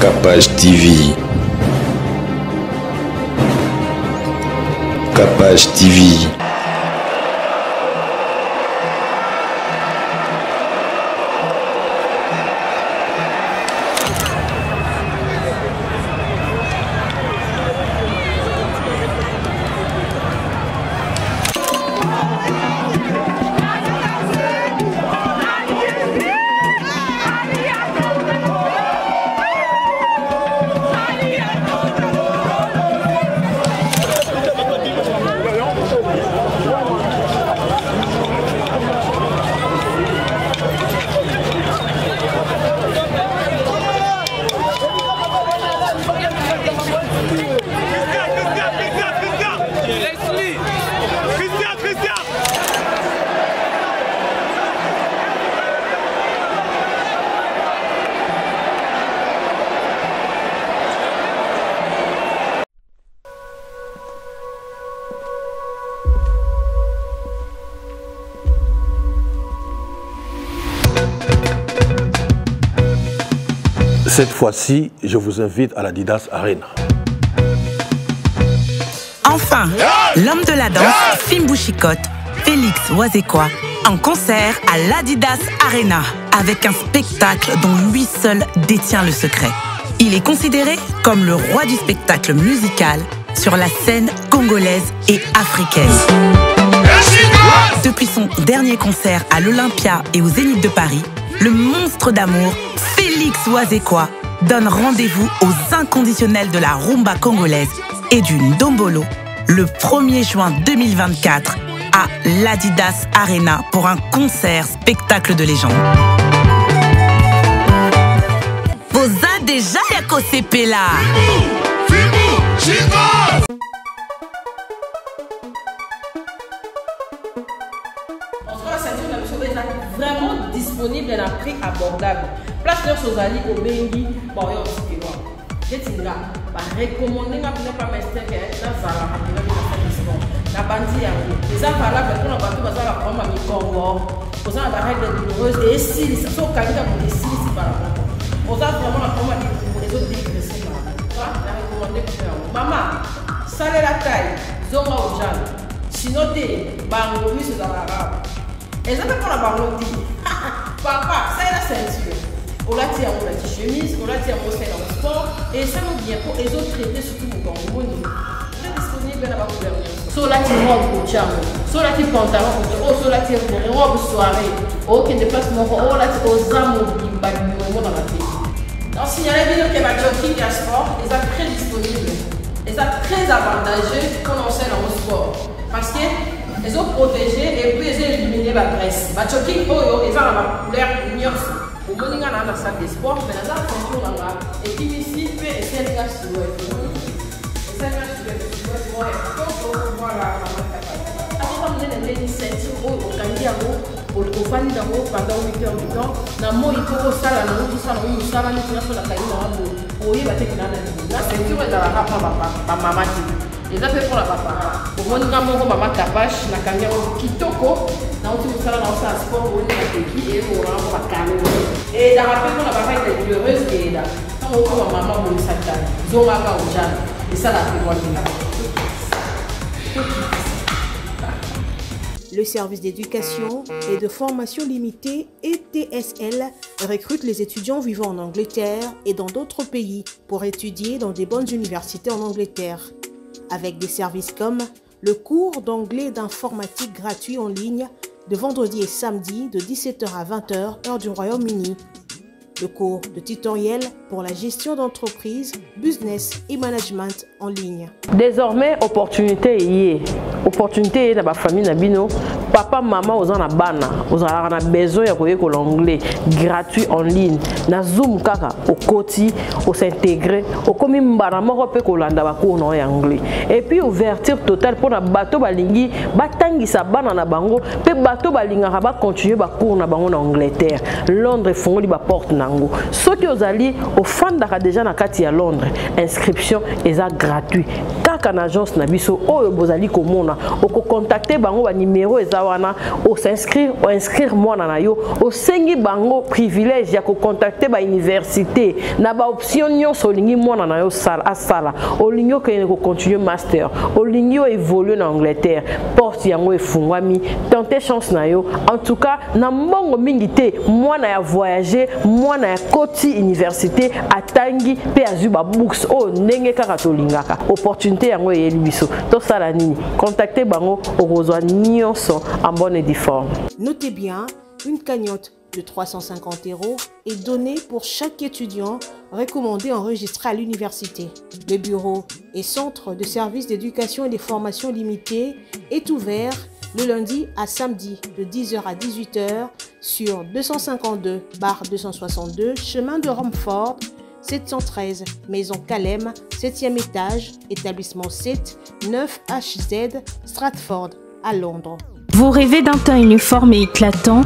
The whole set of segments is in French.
Capage TV. Capage TV. Cette fois-ci, je vous invite à l'Adidas Arena. Enfin, l'homme de la danse, Fimbu Chikot, Félix Wazekwa, en concert à l'Adidas Arena, avec un spectacle dont lui seul détient le secret. Il est considéré comme le roi du spectacle musical sur la scène congolaise et africaine. Depuis son dernier concert à l'Olympia et au Zénith de Paris, le monstre d'amour, Félix Wazekwa, donne rendez-vous aux inconditionnels de la rumba congolaise et du ndombolo le 1er juin 2024 à l'Adidas Arena pour un concert spectacle de légende. Vous déjà Yako Sepela. Vraiment disponible à un prix abordable. Place de Sozali au Bengi, bon, il y a aussi des gens. J'ai dit là, recommander à ne pas mettre dans Zara, la bandit à vous. Les affaires pour la bateau, ça va prendre un Congo. Pour ça, on va régler des douloureuses et si, ça sont candidat pour des si par rapport. On va vraiment la prendre pour les autres dégraissés. La recommander pour faire. Maman, salé la taille, zonga au jan. Sinon, t'es bango, oui, c'est dans l'arabe. Et ça fait pour la barlotti. Papa, ça est la ceinture. On l'a tiré en chemise, on l'a tiré en scène en sport. Et ça nous vient pour les autres traités, surtout mon Congo. C'est disponible là-bas pour l'avenir. Sur la tire robe pour Tchamo, sur la tire pantalon pour sur la tire robe soirée. Ok, déplacement, oh la tire aux âmes au dans la tête. Donc, signaler bien que ma jockey qui a sport, ils sont très disponibles. Ils sont très avantageux quand on sait dans le sport. Parce que ils ont protégé et puis ils ont éliminé la graisse. Les jockey, ils ont la couleur union. Au moins, il y a la salle de sport, mais dans la ceinture, on a et qui ici fait et c'est là sur le et c'est là sur le voilà. Avant de donner les ceintures au candidat au fan d'abord pendant 8 heures du temps, dans mon il faut ça là, nous ça nous ça là nous sur la caille là pour y battre la ceinture est dans la papa maman et ça fait pour la papa. Au moins nous avons maman capache na kanya kitoko na on tout ça là dans ça sport on est qui et on va calmer et dans la on a pas été douloureuse et là quand on voit maman mon satane zonga ka ojan et ça la fait moi Le service d'éducation et de formation limitée ETSL recrute les étudiants vivant en Angleterre et dans d'autres pays pour étudier dans des bonnes universités en Angleterre. Avec des services comme le cours d'anglais et d'informatique gratuit en ligne de vendredi et samedi de 17h à 20h, heure du Royaume-Uni. Le cours de tutoriel pour la gestion d'entreprise, business et management en ligne. Désormais, opportunité y est. Opportunité dans la famille Nabino. Papa, maman, aux en a bana, aux en a besoin de l'anglais gratuit en ligne. Na Zoom kaka, au côté, au s'intégrer, au commis mbarama repé kolanda ba cours en anglais. Et puis ouverture totale pour na bateau balingi, batangi sa bana na bango, pe bateau balinga ba continuer ba cours na bango en Angleterre. Londres fongoli ba porte nango. Soki ozali au fandaka déjà na kati ya Londres, inscription eza gratuit. Kaka na agence na biso oyo bozali komona, oko contacter bango ba numéro eza wana o s'inscrire o inscrire mwana na yo o sengi bango privilège ya ko contacter ba université na ba option nyonso lingi mwana na yo sala o lingi o ko continuer master o lingi o évoluer na Angleterre porte yango efungwami tenter chance na yo en tout cas na mbongo mingi te mwana ya voyager mwana ya koti université atangi pe azuba books o ndenge kaka tolingaka opportunité yango eyeli biso to sala nini contacter bango au rejoint nyonso en bonne et due forme. Notez bien, une cagnotte de 350 € est donnée pour chaque étudiant recommandé enregistré à l'université. Le bureau et centre de services d'éducation et de formation limitée est ouvert le lundi à samedi de 10h à 18h sur 252/262 chemin de Romford, 713 Maison Calem, 7e étage, établissement 7, 9 HZ, Stratford, à Londres. Vous rêvez d'un teint uniforme et éclatant?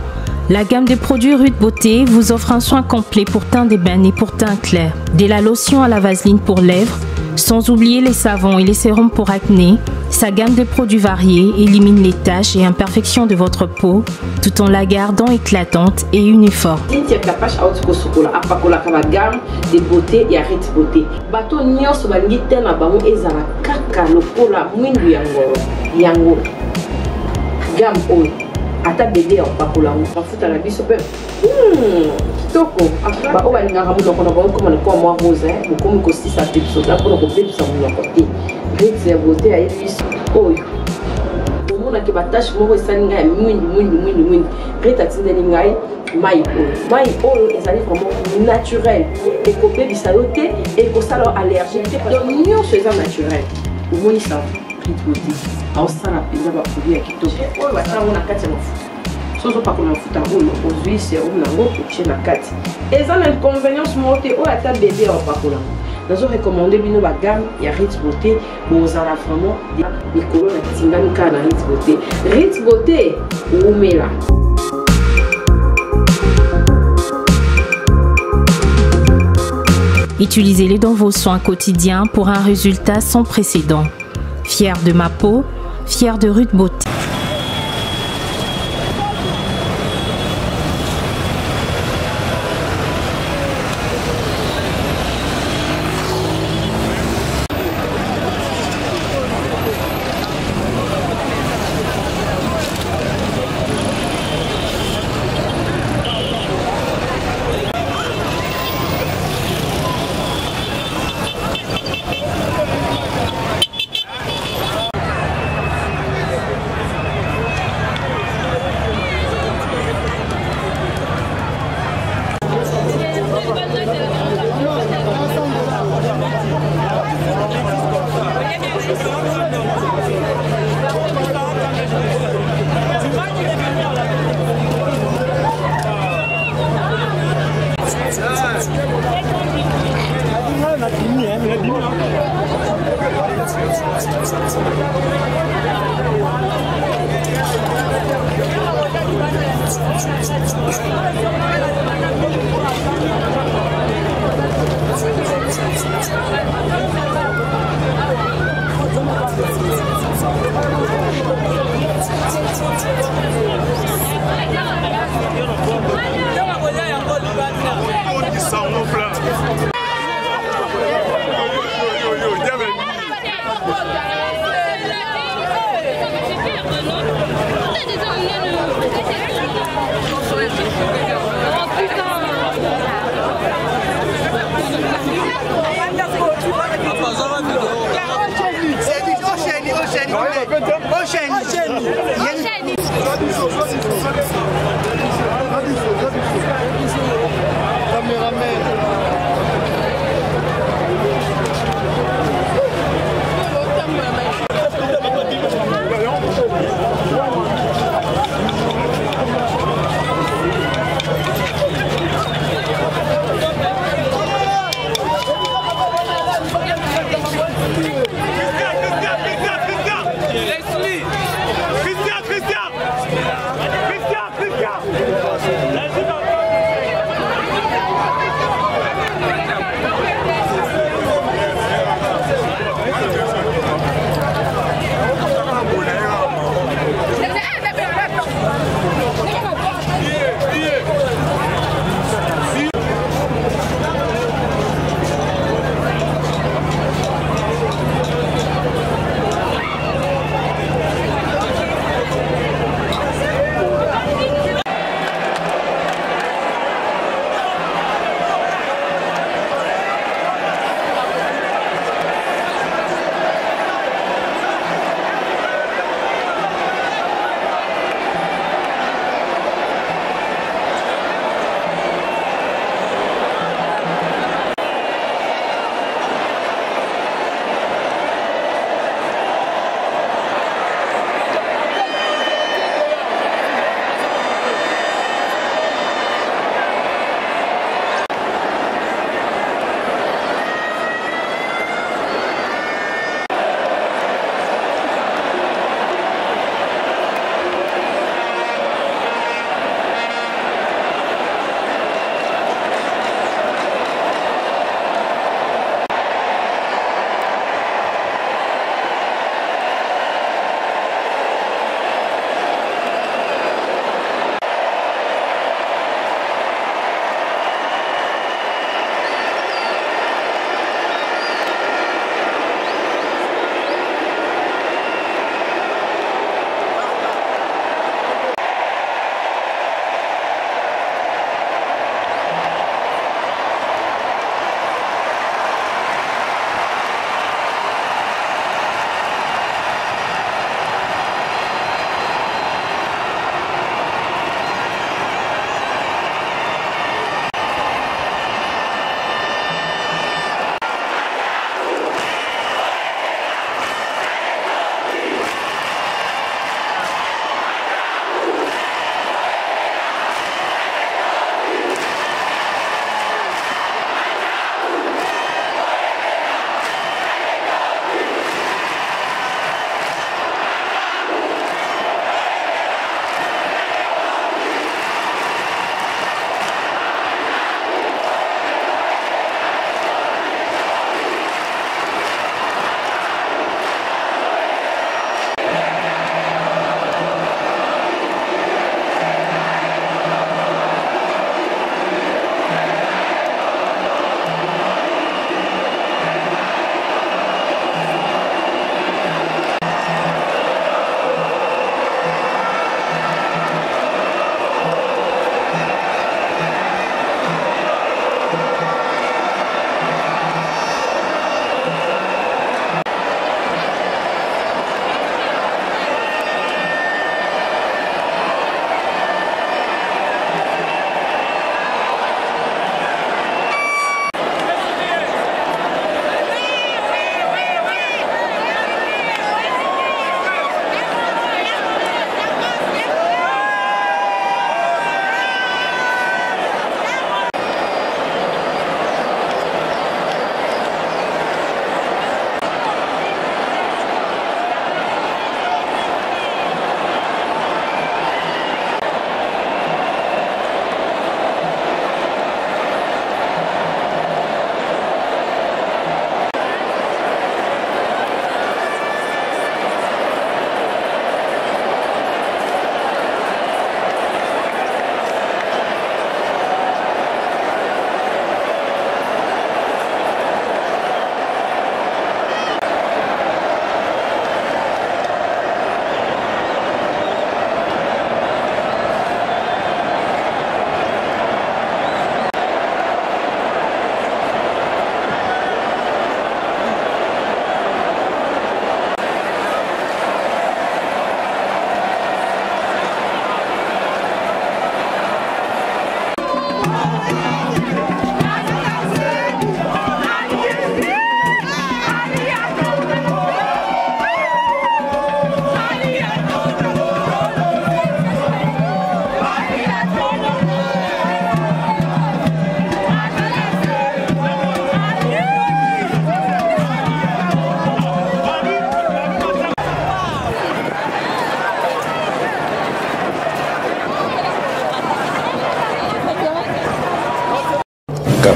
La gamme de produits Rude Beauté vous offre un soin complet pour teint d'ébène et pour teint clair. De la lotion à la vaseline pour lèvres, sans oublier les savons et les sérums pour acné. Sa gamme de produits variés élimine les taches et imperfections de votre peau tout en la gardant éclatante et uniforme. Gamme de beauté et Rude Beauté. Bato nyonso balingi tena bango ezala kaka lokola mwindu yango. Gamme oyo ata bébé ya pakola bafuta na biso pe kitoko ba o balingaka munoko na bango comme ko moi rose bokomi ko sisa pe biso da pour ko pepisa munoko te Rude Beauté ya biso oyo omona ke batache moko esalinga ya mwindu Rude atindeli ngai mai oyo ezali vraiment naturel ekopebisa yo te ekosala allergie te donc nyonso eza naturel omoni ça Rude Beauté aosala mpenza baproduit ya kitoko oyo basalango na kati ya mafuta sozo pakola mafuta oyo ozwi serum nango otie na kati eza na inconvénience moko te oyo ata bebe ya bapakolango nazo recommande bino bagamme ya Rude Beauté bozala vraiment likolo na tingami kaka na Rude Beauté. Rude Beauté oumela. Utilisez-les dans vos soins quotidiens pour un résultat sans précédent. Fier de ma peau, fier de Rude Beauté.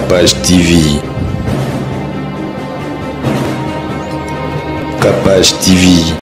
Capage TV. Capage TV.